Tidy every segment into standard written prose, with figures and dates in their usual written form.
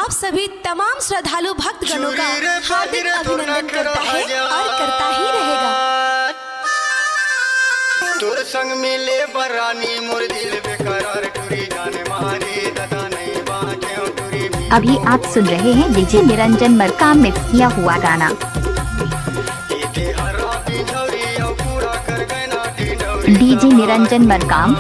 आप सभी तमाम श्रद्धालु भक्तगणों का हार्दिक अभिनंदन करता है और करता ही रहेगा। तोर संग मिले बरानी मोर दिल बेकरार टूरी जाने मारे दादा नहीं बाजे टूरी। अभी आप सुन रहे हैं डीजे निरंजन मरकाम मिक्स किया हुआ गाना। डीजे निरंजन मरकाम।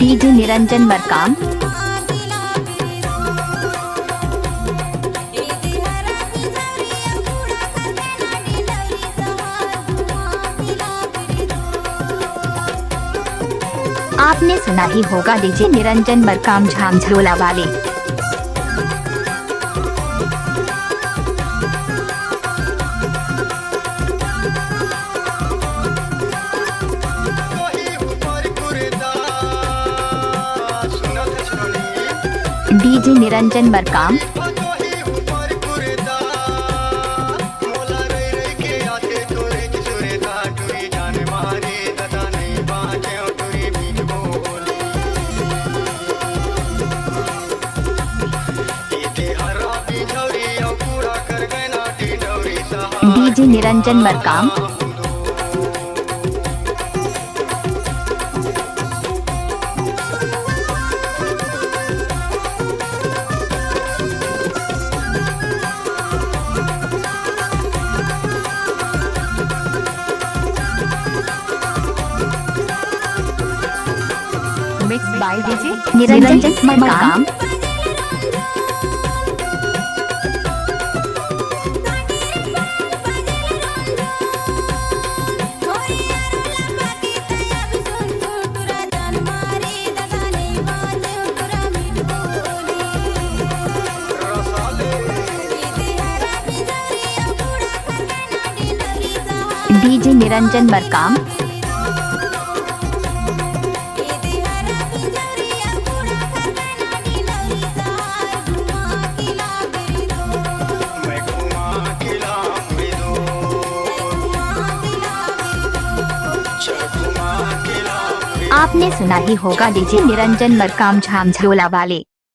डीजे निरंजन मरकाम। आपने सुना ही होगा डीजे निरंजन मरकाम झांझरोला वाले। DJ Niranjan Markam. DJ Niranjan Markam. Mix by DJ Niranjan Markam. DJ Niranjan Markam. आपने सुना ही होगा डीजे निरंजन मरकाम झांझरोला वाले।